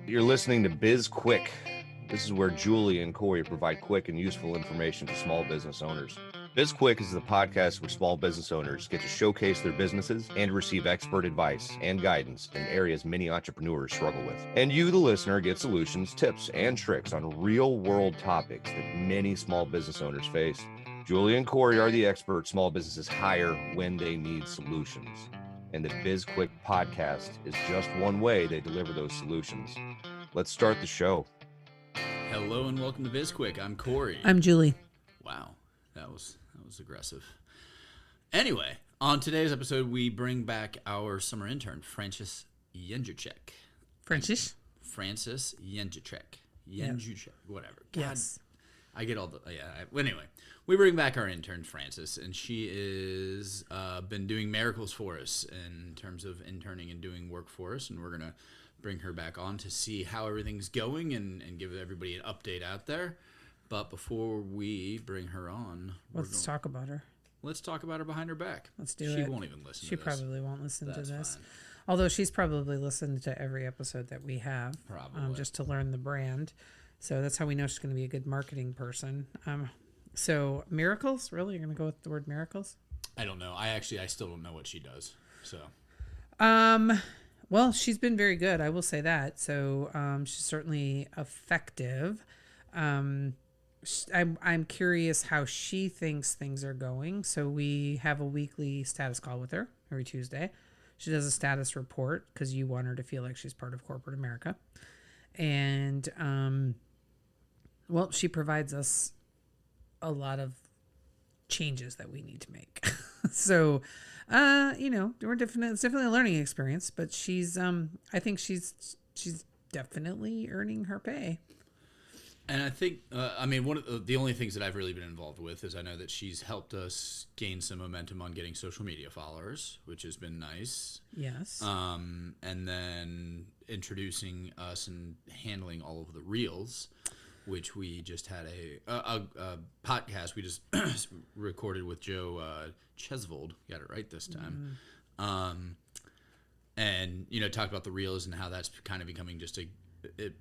You're listening to BizQuik. This is where Julie and Corey provide quick and useful information to small business owners. BizQuik is the podcast where small business owners get to showcase their businesses and receive expert advice and guidance in areas many entrepreneurs struggle with. And you, the listener, get solutions, tips, and tricks on real-world topics that many small business owners face. Julie and Corey are the experts small businesses hire when they need solutions. And the BizQuik podcast is just one way they deliver those solutions. Let's start the show. Hello and welcome to BizQuik. I'm Corey. I'm Julie. Wow, that was aggressive. Anyway, on today's episode, we bring back our summer intern, Francis Jędrzejczyk. Francis Jędrzejczyk, whatever. God, Yes. I get all the anyway, we bring back our intern, Francis, and she is been doing miracles for us in terms of interning and doing work for us, and we're gonna bring her back on to see how everything's going and give everybody an update out there. But before we bring her on, Let's talk about her. let's talk about her behind her back. Let's do She it. won't even listen She to this. probably won't listen That's to this. fine. Although she's probably listened to every episode that we have. Probably. Just to learn the brand. So that's how we know she's going to be a good marketing person. So miracles? Really? You're going to go with the word miracles? I don't know. I still don't know what she does. So Well, she's been very good. I will say that. So she's certainly effective. I'm curious how she thinks things are going. So we have a weekly status call with her every Tuesday. She does a status report because you want her to feel like she's part of corporate America. And, well, she provides us a lot of changes that we need to make. So, it's definitely a learning experience, but I think she's definitely earning her pay. And I think, one of the only things that I've really been involved with is I know that she's helped us gain some momentum on getting social media followers, which has been nice. Yes. And then introducing us and handling all of the reels, which we just had a podcast we just recorded with Joe Chesvold. Got it right this time. And, talk about the reels and how that's kind of becoming just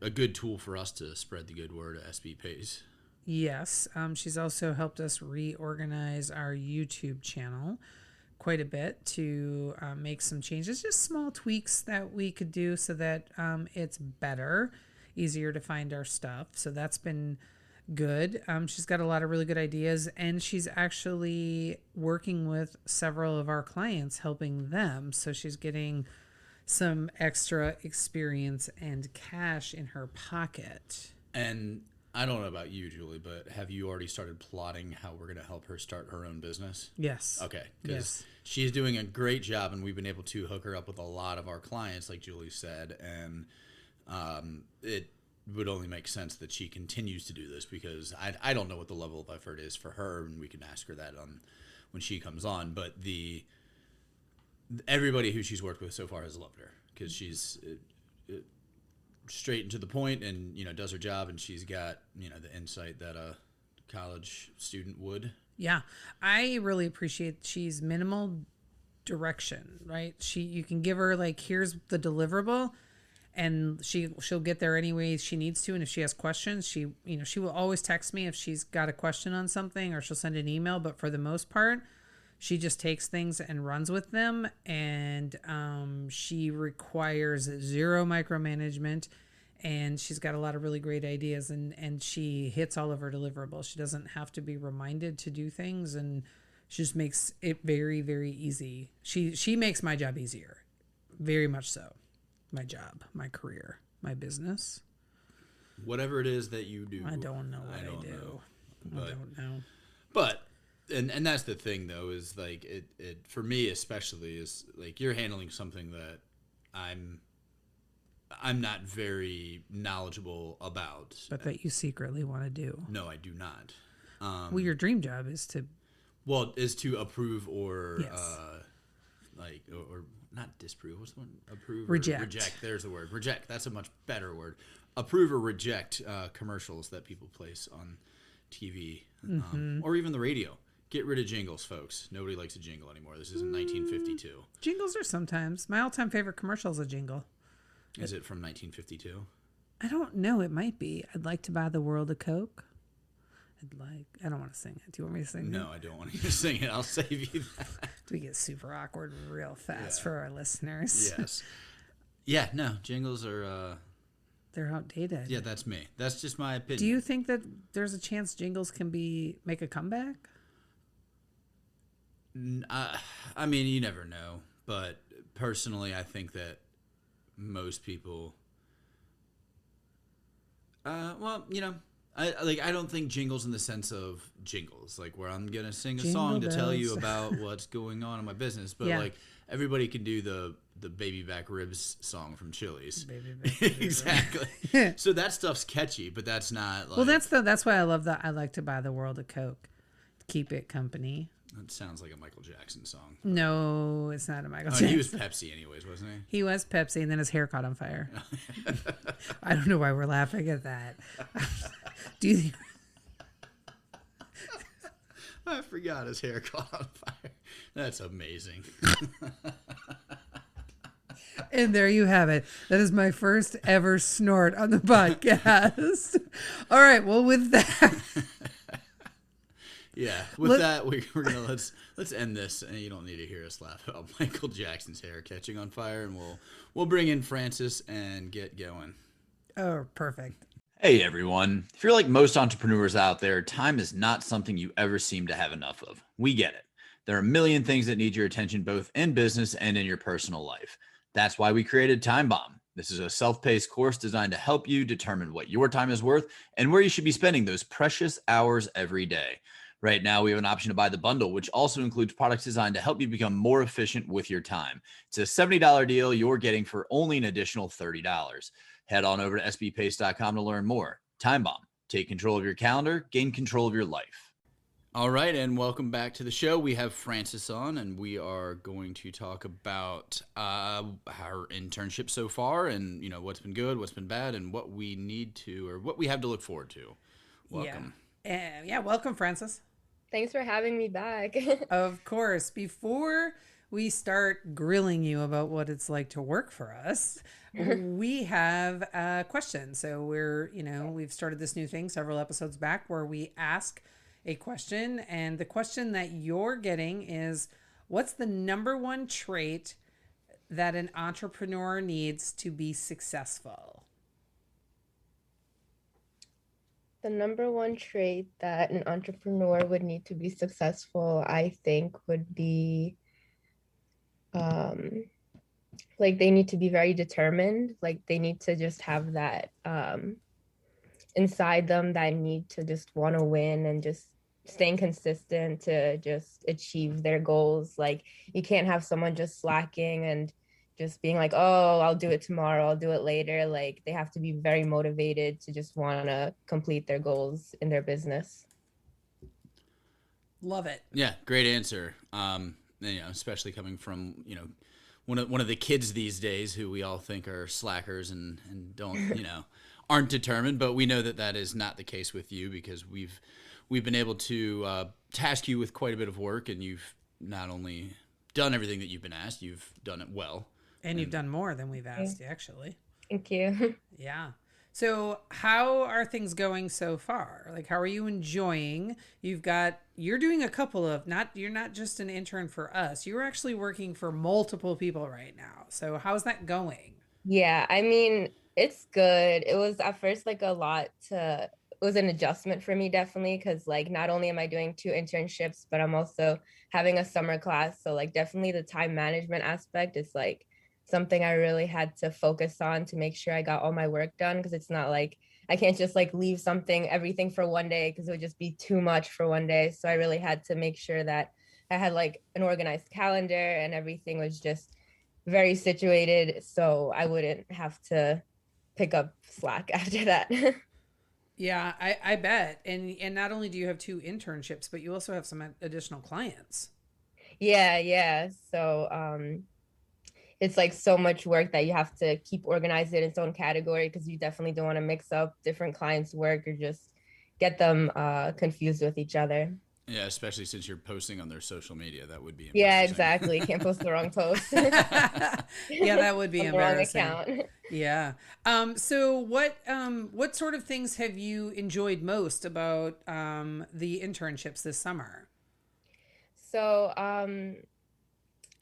a good tool for us to spread the good word at SB Pays. Yes. She's also helped us reorganize our YouTube channel quite a bit to make some changes, just small tweaks that we could do so that it's better, easier to find our stuff. So that's been good. She's got a lot of really good ideas, and she's actually working with several of our clients, helping them. So she's getting some extra experience and cash in her pocket. And I don't know about you, Julie, but have you already started plotting how we're going to help her start her own business? Yes. Okay. Because she's doing a great job, and we've been able to hook her up with a lot of our clients, like Julie said. And it would only make sense that she continues to do this, because I don't know what the level of effort is for her, and we can ask her that when she comes on. But everybody who she's worked with so far has loved her, because she's straight and to the point, and does her job, and she's got the insight that a college student would. Yeah, I really appreciate she's minimal direction, right? You can give her like, here's the deliverable, and she'll get there any way she needs to. And if she has questions, she will always text me if she's got a question on something, or she'll send an email. But for the most part, she just takes things and runs with them, and she requires zero micromanagement, and she's got a lot of really great ideas, and she hits all of her deliverables. She doesn't have to be reminded to do things, and she just makes it very, very easy. She makes my job easier, very much so. My job, my career, my business. Whatever it is that you do. I don't know what I do. I don't know. But and that's the thing, though, is like it for me especially is like you're handling something that I'm not very knowledgeable about. But that you secretly want to do. No, I do not. Well, your dream job is to approve or Yes. or not disprove. What's the one? Approve. Reject. Or reject. There's the word. Reject. That's a much better word. Approve or reject commercials that people place on TV or even the radio. Get rid of jingles, folks. Nobody likes a jingle anymore. This isn't 1952. Jingles are sometimes. My all-time favorite commercial is a jingle. Is it from 1952? I don't know. It might be. I'd like to buy the world a Coke. I don't want to sing it. Do you want me to sing it? No, I don't want you to sing it. I'll save you that. We get super awkward real fast for our listeners. Yes. Yeah, no, jingles are... They're outdated. Yeah, that's me. That's just my opinion. Do you think that there's a chance jingles can make a comeback? I mean, you never know. But personally, I think that most people... well, you know... I don't think jingles in the sense of jingles, like where I'm gonna sing a song to tell you about what's going on in my business, but like everybody can do the baby back ribs song from Chili's. Baby back ribs. Exactly. So that stuff's catchy, but that's not. Like, well, that's why I love that. I like to buy the world a Coke, keep it company. That sounds like a Michael Jackson song. No, it's not a Michael Jackson. He was Pepsi, anyways, wasn't he? He was Pepsi, and then his hair caught on fire. I don't know why we're laughing at that. Do you? I forgot his hair caught on fire. That's amazing. And there you have it. That is my first ever snort on the podcast. All right. Well, with that. Yeah, with that, we're gonna let's end this, and you don't need to hear us laugh about Michael Jackson's hair catching on fire, and we'll bring in Francis and get going. Oh, perfect. Hey everyone. If you're like most entrepreneurs out there, time is not something you ever seem to have enough of. We get it. There are a million things that need your attention both in business and in your personal life. That's why we created Time Bomb. This is a self-paced course designed to help you determine what your time is worth and where you should be spending those precious hours every day. Right now, we have an option to buy the bundle, which also includes products designed to help you become more efficient with your time. It's a $70 deal you're getting for only an additional $30. Head on over to sbpace.com to learn more. Time Bomb. Take control of your calendar, gain control of your life. All right, and welcome back to the show. We have Francis on, and we are going to talk about our internship so far, and you know what's been good, what's been bad, and what we need to, or what we have to look forward to. Welcome. Yeah, welcome, Francis. Thanks for having me back. Of course. Before we start grilling you about what it's like to work for us, we have a question. So we've started this new thing several episodes back where we ask a question. And the question that you're getting is, what's the number one trait that an entrepreneur needs to be successful? The number one trait that an entrepreneur would need to be successful, I think, would be like they need to be very determined. Like they need to just have that inside them, that need to just want to win and just staying consistent to just achieve their goals. Like you can't have someone just slacking and just being like, oh, I'll do it tomorrow, I'll do it later. Like they have to be very motivated to just want to complete their goals in their business. Love it. Yeah, great answer. Especially coming from, one of the kids these days who we all think are slackers and don't, aren't determined, but we know that is not the case with you because we've been able to task you with quite a bit of work, and you've not only done everything that you've been asked, you've done it well. And you've done more than we've asked you, actually. Thank you. Yeah. So how are things going so far? Like, how are you enjoying? You're doing a couple of, you're not just an intern for us. You're actually working for multiple people right now. So how's that going? Yeah, I mean, it's good. It was at first like it was an adjustment for me, definitely, because like not only am I doing 2 internships, but I'm also having a summer class. So like definitely the time management aspect is like something I really had to focus on to make sure I got all my work done, because it's not like I can't just like leave everything for one day, because it would just be too much for one day. So I really had to make sure that I had like an organized calendar and everything was just very situated, so I wouldn't have to pick up slack after that. Yeah, I bet. And not only do you have 2 internships, but you also have some additional clients. Yeah. So it's like so much work that you have to keep organized in its own category, because you definitely don't want to mix up different clients' work or just get them confused with each other. Yeah, especially since you're posting on their social media, that would be Yeah, embarrassing. exactly. Can't post the wrong post. Yeah, that would be On the wrong embarrassing. account. Yeah. So what sort of things have you enjoyed most about the internships this summer? So,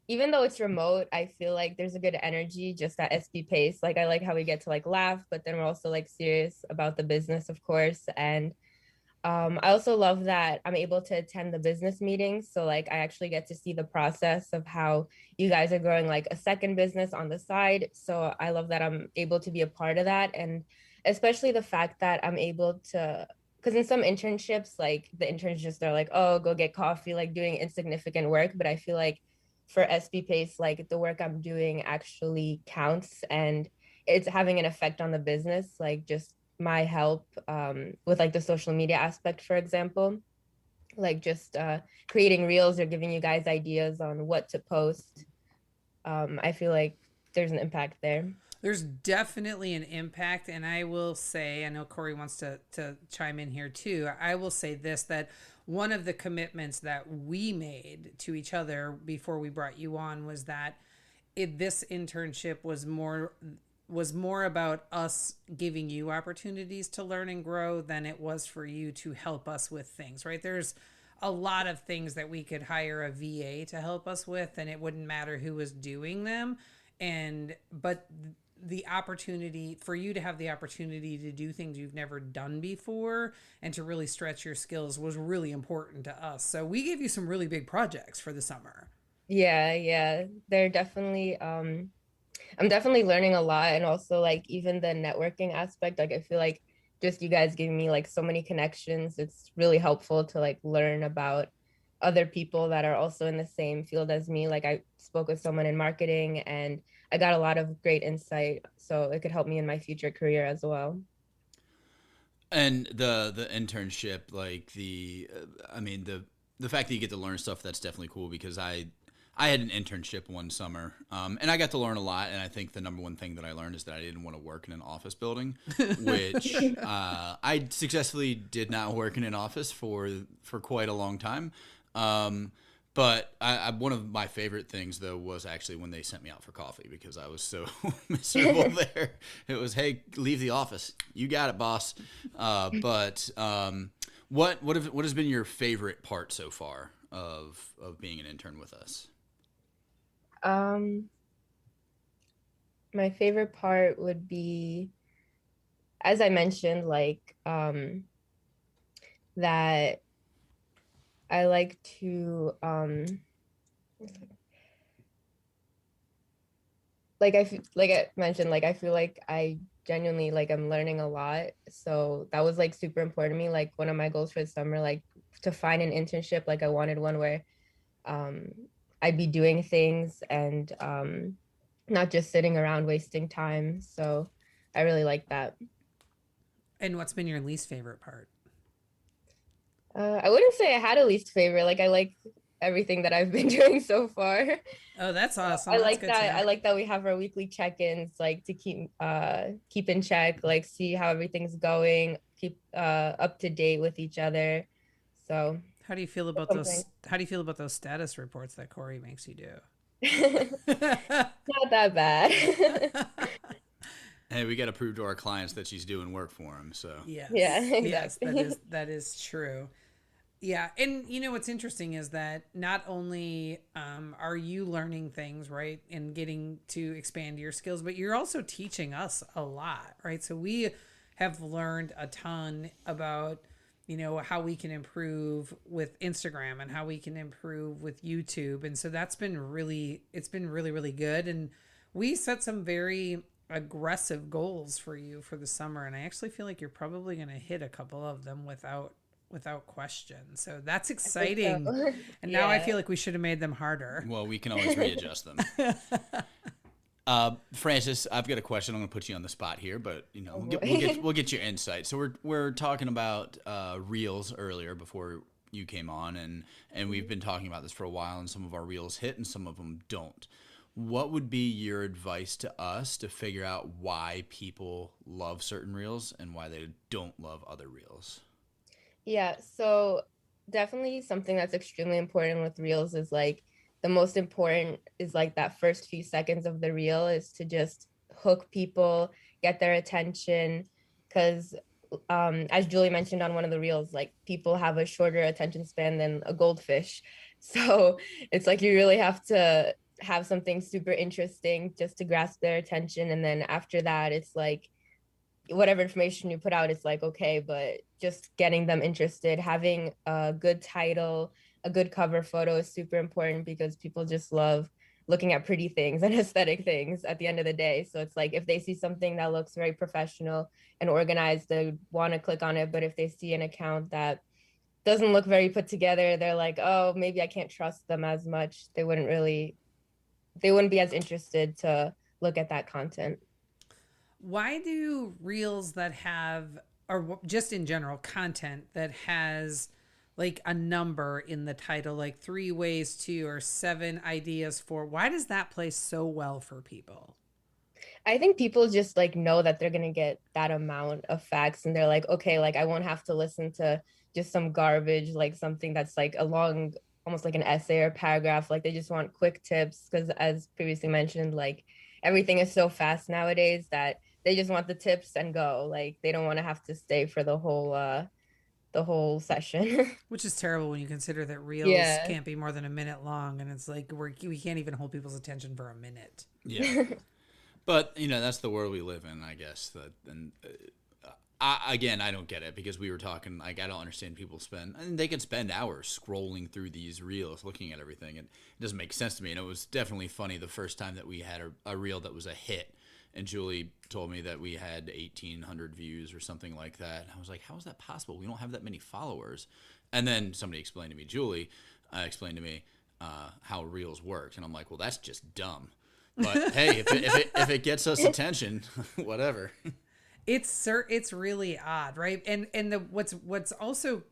even though it's remote, I feel like there's a good energy just at SB Pace. Like I like how we get to like laugh, but then we're also like serious about the business, of course. And I also love that I'm able to attend the business meetings. So like I actually get to see the process of how you guys are growing like a second business on the side. So I love that I'm able to be a part of that. And especially the fact that I'm able to, because in some internships, like the interns just are like, oh, go get coffee, like doing insignificant work. But I feel like for SB Pace, like the work I'm doing actually counts and it's having an effect on the business, like just my help with like the social media aspect, for example, like just creating reels or giving you guys ideas on what to post. I feel like there's an impact there. There's definitely an impact, and I will say, I know Corey wants to chime in here too. I will say this, that one of the commitments that we made to each other before we brought you on was that this internship was more about us giving you opportunities to learn and grow than it was for you to help us with things, right? There's a lot of things that we could hire a VA to help us with, and it wouldn't matter who was doing them. But the opportunity for you to have the opportunity to do things you've never done before and to really stretch your skills was really important to us. So we gave you some really big projects for the summer. Yeah, they're definitely I'm definitely learning a lot, and also like even the networking aspect, like I feel like just you guys giving me like so many connections, it's really helpful to like learn about other people that are also in the same field as me. Like I spoke with someone in marketing and I got a lot of great insight, so it could help me in my future career as well. And the internship, like I mean the fact that you get to learn stuff, that's definitely cool because I had an internship one summer, and I got to learn a lot. And I think the number one thing that I learned is that I didn't want to work in an office building, which I successfully did not work in an office for quite a long time. But one of my favorite things, though, was actually when they sent me out for coffee because I was so miserable there. It was, hey, leave the office. You got it, boss. But what has been your favorite part so far of being an intern with us? My favorite part would be, as I mentioned, like that I like to like I mentioned, like I feel like I genuinely like I'm learning a lot. So that was like super important to me. Like one of my goals for the summer, like to find an internship, like I wanted one where um I'd be doing things and not just sitting around wasting time. So I really like that. And what's been your least favorite part? I wouldn't say I had a least favorite. Like I like everything that I've been doing so far. Oh, that's awesome. I That's like good to that. know. I like that we have our weekly check-ins, like to keep in check, like see how everything's going, keep up to date with each other. So How do you feel about something. those? How do you feel about those status reports that Corey makes you do? Not that bad. Hey, we got to prove to our clients that she's doing work for them. So Yes, Yeah, yes, exactly. that is true. Yeah, and you know what's interesting is that not only are you learning things, right, and getting to expand your skills, but you're also teaching us a lot, right? So we have learned a ton about, you know, how we can improve with Instagram and how we can improve with YouTube, and so it's been really, really good. And we set some very aggressive goals for you for the summer, and I actually feel like you're probably going to hit a couple of them without question. So that's I think so. exciting. And now I Yeah. feel like we should have made them harder. well, we can always readjust them. Francis, I've got a question. I'm going to put you on the spot here, but you know, Oh we'll get your insight. So we're talking about reels earlier before you came on, and we've been talking about this for a while. And some of our reels hit, and some of them don't. What would be your advice to us to figure out why people love certain reels and why they don't love other reels? Yeah, so definitely something that's extremely important with reels is like the most important is like that first few seconds of the reel is to just hook people, get their attention. Because as Julie mentioned on one of the reels, like people have a shorter attention span than a goldfish. So it's like you really have to have something super interesting just to grasp their attention. And then after that, it's like whatever information you put out, it's like, okay, but just getting them interested, having a good title, a good cover photo is super important because people just love looking at pretty things and aesthetic things at the end of the day. So it's like if they see something that looks very professional and organized, they want to click on it. But if they see an account that doesn't look very put together, they're like, oh, maybe I can't trust them as much. They wouldn't be as interested to look at that content. Why do reels that have, or just in general, content that has like a number in the title, like 3 ways to or 7 ideas for, why does that play so well for people? I think people just like know that they're gonna get that amount of facts and they're like, okay, like I won't have to listen to just some garbage, like something that's like a long, almost like an essay or paragraph. Like they just want quick tips because as previously mentioned, like everything is so fast nowadays that they just want the tips and go. Like they don't want to have to stay for the whole session. Which is terrible when you consider that reels Yeah. can't be more than a minute long, and it's like we can't even hold people's attention for a minute. Yeah. But, you know, that's the world we live in, I guess. And again, I don't get it because we were talking, like, I don't understand people spend, and they can spend hours scrolling through these reels, looking at everything. And it doesn't make sense to me. And it was definitely funny the first time that we had a reel that was a hit. And Julie told me that we had 1,800 views or something like that. And I was like, how is that possible? We don't have that many followers. And then somebody explained to me, Julie explained to me how reels worked. And I'm like, well, that's just dumb. But hey, if it gets us attention, whatever. It's really odd, right? And what's also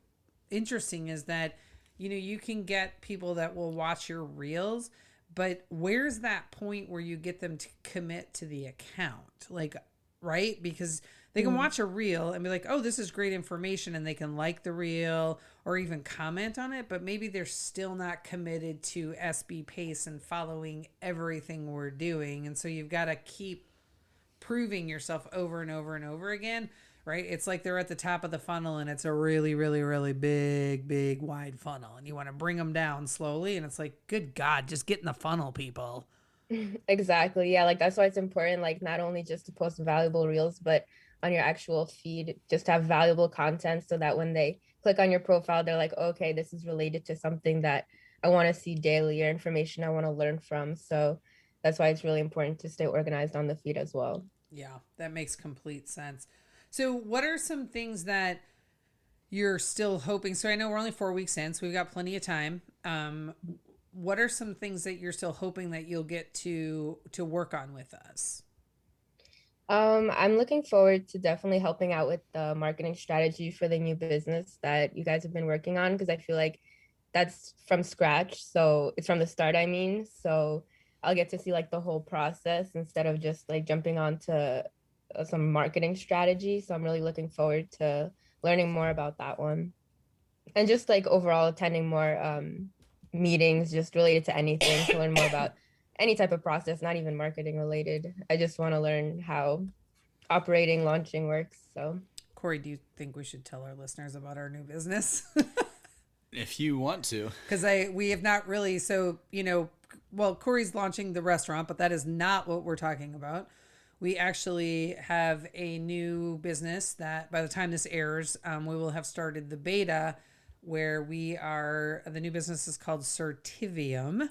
interesting is that you can get people that will watch your reels, but where's that point where you get them to commit to the account? Like, right? Because they can watch a reel and be like, oh, this is great information, and they can like the reel or even comment on it, but maybe they're still not committed to SB Pace and following everything we're doing. And so you've got to keep proving yourself over and over and over again, right? It's like they're at the top of the funnel and it's a really, really, really big, wide funnel. And you want to bring them down slowly. And it's like, good God, just get in the funnel, people. Exactly. Yeah, like that's why it's important, like not only just to post valuable reels, but on your actual feed, just have valuable content so that when they click on your profile, they're like, okay, this is related to something that I want to see daily or information I want to learn from. So that's why it's really important to stay organized on the feed as well. Yeah, that makes complete sense. So what are some things that you're still hoping? So I know we're only 4 weeks in, so we've got plenty of time. What are some things that you're still hoping that you'll get to work on with us? I'm looking forward to definitely helping out with the marketing strategy for the new business that you guys have been working on because I feel like that's from scratch. So it's from the start, I mean. So I'll get to see like the whole process instead of just like jumping onto some marketing strategy. So I'm really looking forward to learning more about that one. And just like overall attending more meetings just related to anything to learn more about any type of process, not even marketing related. I just want to learn how operating, launching works. So, Corey, do you think we should tell our listeners about our new business? If you want to. Because we have not really, so, well, Corey's launching the restaurant, but that is not what we're talking about. We actually have a new business that by the time this airs, we will have started the beta where the new business is called Certivium.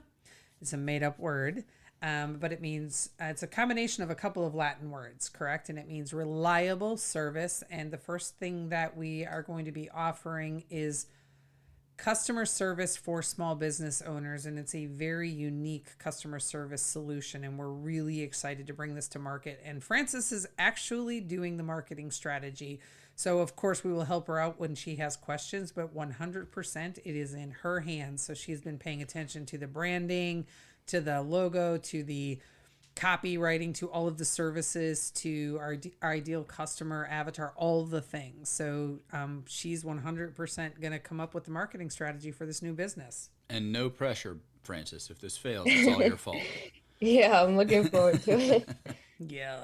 It's a made up word, but it means, it's a combination of a couple of Latin words, correct? And it means reliable service. And the first thing that we are going to be offering is customer service for small business owners, and it's a very unique customer service solution, and we're really excited to bring this to market. And Frances is actually doing the marketing strategy, so of course we will help her out when she has questions, but 100% it is in her hands. So she's been paying attention to the branding, to the logo, to the copywriting to all of the services to our ideal customer avatar, all the things. So she's 100% going to come up with the marketing strategy for this new business. And no pressure, Francis. If this fails, it's all your fault. Yeah, I'm looking forward to it. Yeah.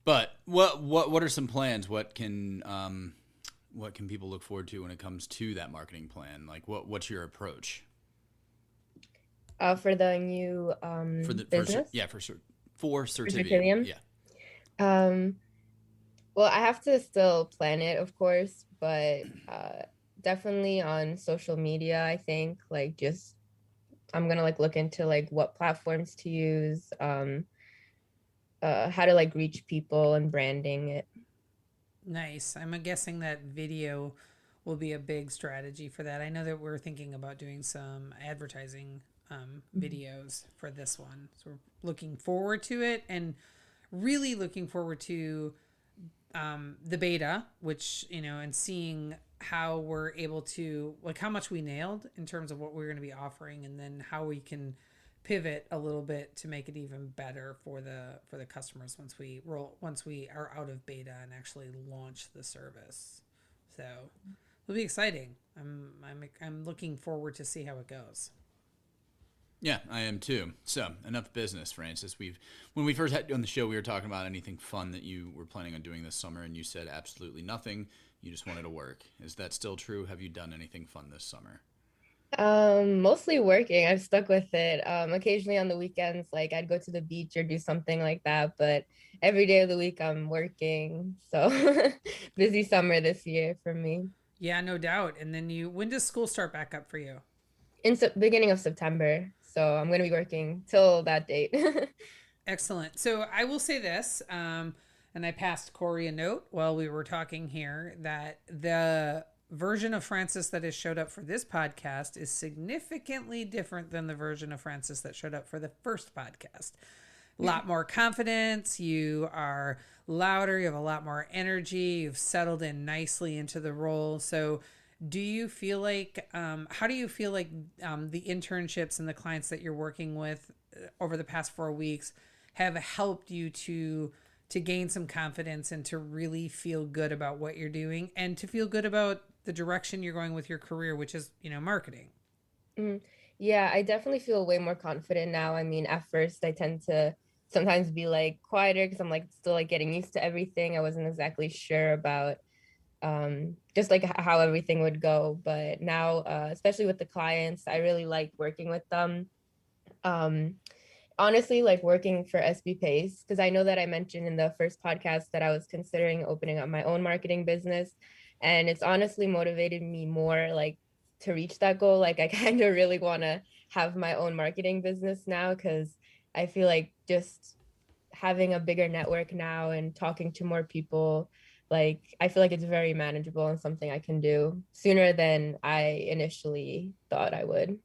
But what are some plans? What can people look forward to when it comes to that marketing plan? Like what's your approach? For the new business? For Certivium. Yeah. Well, I have to still plan it, of course, but definitely on social media, I think, like, just I'm gonna like look into like what platforms to use, how to like reach people and branding it. Nice. I'm guessing that video will be a big strategy for that. I know that we're thinking about doing some advertising videos for this one. So we're looking forward to it, and really looking forward to the beta, which, and seeing how we're able to, like, how much we nailed in terms of what we're going to be offering, and then how we can pivot a little bit to make it even better for the customers once we are out of beta and actually launch the service. So it'll be exciting. I'm looking forward to see how it goes. Yeah, I am too. So, enough business, Francis. When we first had you on the show, we were talking about anything fun that you were planning on doing this summer, and you said absolutely nothing. You just wanted to work. Is that still true? Have you done anything fun this summer? Mostly working. I've stuck with it. Occasionally on the weekends, like I'd go to the beach or do something like that, but every day of the week I'm working. So busy summer this year for me. Yeah, no doubt. And then when does school start back up for you? In beginning of September. So I'm going to be working till that date. Excellent. So I will say this, and I passed Corey a note while we were talking here, that the version of Francis that has showed up for this podcast is significantly different than the version of Francis that showed up for the first podcast. A lot more confidence. You are louder. You have a lot more energy. You've settled in nicely into the role. So do you feel like, how do you feel like the internships and the clients that you're working with over the past 4 weeks have helped you to gain some confidence and to really feel good about what you're doing and to feel good about the direction you're going with your career, which is, marketing? Yeah, I definitely feel way more confident now. I mean, at first I tend to sometimes be like quieter because I'm like still like getting used to everything. I wasn't exactly sure about just like how everything would go. But now, especially with the clients, I really like working with them. Honestly, like working for SB Pace, because I know that I mentioned in the first podcast that I was considering opening up my own marketing business. And it's honestly motivated me more like to reach that goal. Like I kind of really want to have my own marketing business now, because I feel like just having a bigger network now and talking to more people, like I feel like it's very manageable and something I can do sooner than I initially thought I would.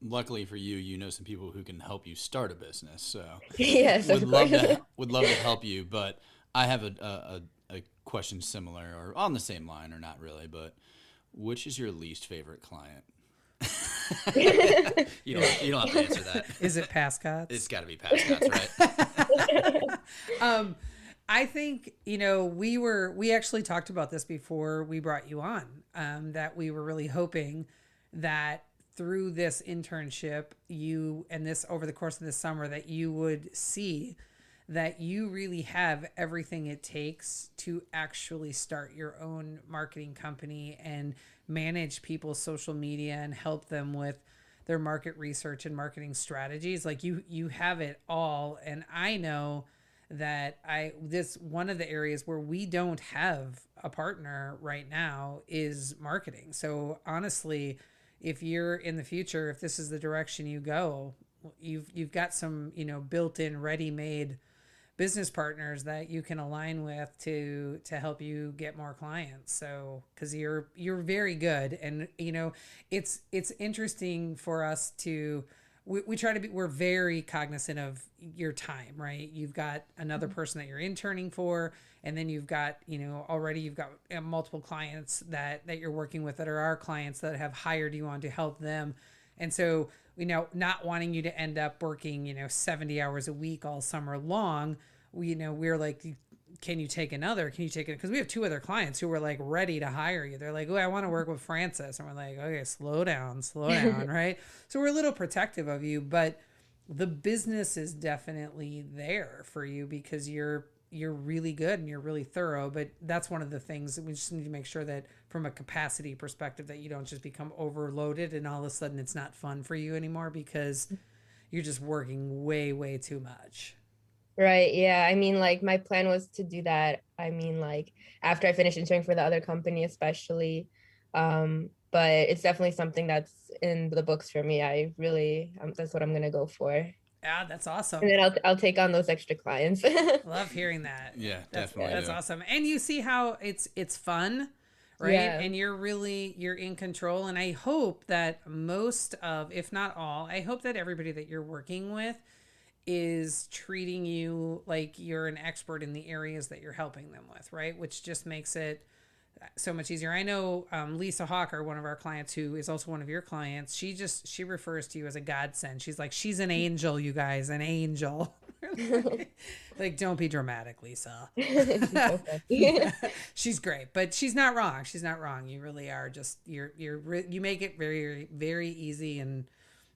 Luckily for you, you know some people who can help you start a business. So yes, would love to help you. But I have a question similar or on the same line, or not really. But which is your least favorite client? you don't have to answer that. Is it Pascott's? It's got to be Pascott's, right? I think, we actually talked about this before we brought you on, that we were really hoping that through this internship, over the course of this summer, that you would see that you really have everything it takes to actually start your own marketing company and manage people's social media and help them with their market research and marketing strategies. Like you have it all. And I know that one of the areas where we don't have a partner right now is marketing. So honestly, if you're in the future, if this is the direction you go, you've got some, built-in ready-made business partners that you can align with to help you get more clients. So, cause you're very good. And, it's interesting for us to, we try to we're very cognizant of your time, right? You've got another person that you're interning for, and then you've got, already you've got multiple clients that you're working with that are our clients that have hired you on to help them. And so, not wanting you to end up working, 70 hours a week all summer long, we're like, can you take another? Can you take it? Because we have 2 other clients who were like ready to hire you. They're like, oh, I want to work with Francis. And we're like, okay, slow down, right? So we're a little protective of you, but the business is definitely there for you because you're really good and you're really thorough. But that's one of the things that we just need to make sure that from a capacity perspective, that you don't just become overloaded and all of a sudden it's not fun for you anymore because you're just working way, way too much. Right. Yeah. I mean, like my plan was to do that. I mean, like after I finished interning for the other company, especially. But it's definitely something that's in the books for me. I really, that's what I'm going to go for. Yeah, that's awesome. And then I'll take on those extra clients. Love hearing that. Yeah, that's, definitely. That's awesome. And you see how it's fun, right? Yeah. And you're in control. And I hope that most of, if not all, I hope that everybody that you're working with is treating you like you're an expert in the areas that you're helping them with, right? Which just makes it so much easier. I know Lisa Hawker, one of our clients who is also one of your clients, she refers to you as a godsend. She's like, she's an angel, you guys, an angel. Like, don't be dramatic, Lisa. She's great, but she's not wrong. She's not wrong. You really are just, you make it very, very easy. And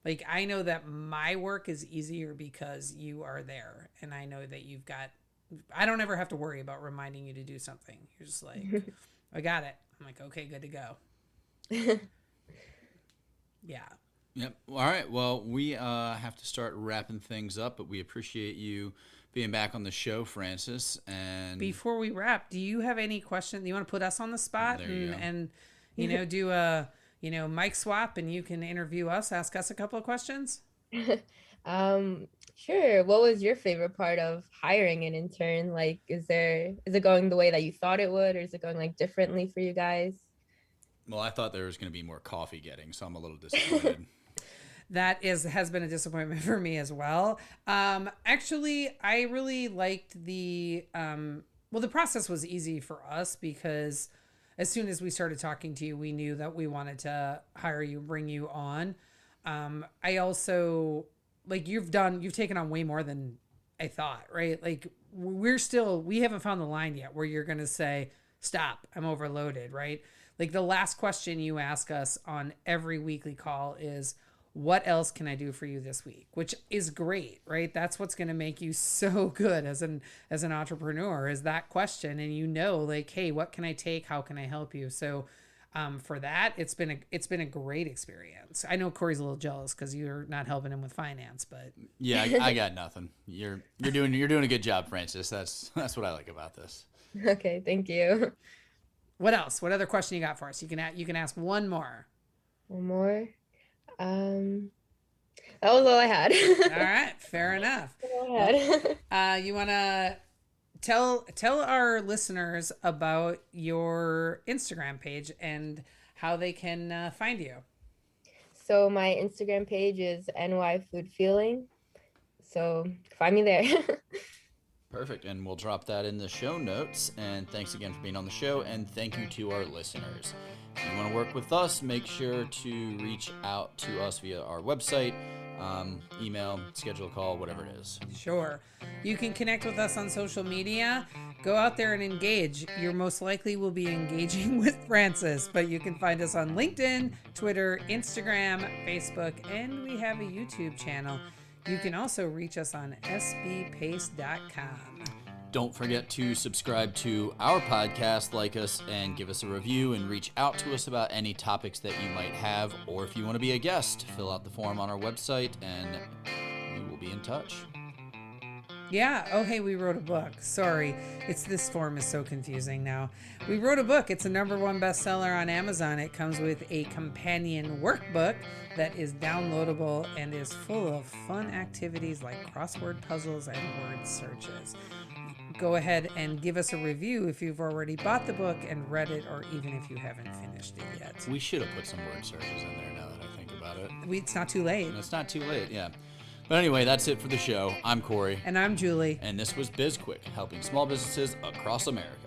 like, I know that my work is easier because you are there. And I know that I don't ever have to worry about reminding you to do something. You're just like, I got it. I'm like, okay, good to go. Yeah. Yep. All right. Well, we have to start wrapping things up, but we appreciate you being back on the show, Francis. And before we wrap, do you have any questions? You want to put us on the spot and do a mic swap, and you can interview us, ask us a couple of questions? Sure. What was your favorite part of hiring an intern? Like, is it going the way that you thought it would, or is it going like differently for you guys? Well, I thought there was going to be more coffee getting, so I'm a little disappointed. That has been a disappointment for me as well. Actually, I really liked the process was easy for us because as soon as we started talking to you, we knew that we wanted to hire you, bring you on. I also, like, you've taken on way more than I thought, right? Like, we haven't found the line yet where you're going to say, stop, I'm overloaded, right? Like, the last question you ask us on every weekly call is, what else can I do for you this week? Which is great, right? That's what's going to make you so good as an entrepreneur, is that question. And like, hey, what can I take? How can I help you? So for that, it's been a great experience. I know Corey's a little jealous because you're not helping him with finance, but yeah, I got nothing. You're doing a good job, Francis. That's what I like about this. Okay, thank you. What else? What other question you got for us? You can ask one more. One more. That was all I had. All right, fair enough. You want to tell our listeners about your Instagram page and how they can find you. So my Instagram page is NY Food Feeling. So find me there. Perfect. And we'll drop that in the show notes. And thanks again for being on the show. And thank you to our listeners. If you want to work with us, make sure to reach out to us via our website, email, schedule a call, whatever it is. Sure. You can connect with us on social media. Go out there and engage. You most likely will be engaging with Francis, but you can find us on LinkedIn, Twitter, Instagram, Facebook, and we have a YouTube channel. You can also reach us on sbpace.com. Don't forget to subscribe to our podcast, like us, and give us a review, and reach out to us about any topics that you might have, or if you want to be a guest, fill out the form on our website, and we will be in touch. Yeah. Oh, hey, we wrote a book. Sorry. This form is so confusing now. We wrote a book. It's a #1 bestseller on Amazon. It comes with a companion workbook that is downloadable and is full of fun activities like crossword puzzles and word searches. Go ahead and give us a review if you've already bought the book and read it, or even if you haven't finished it yet. We should have put some word searches in there now that I think about it. It's not too late. It's not too late, yeah. But anyway, that's it for the show. I'm Corey. And I'm Julie. And this was BizQuik, helping small businesses across America.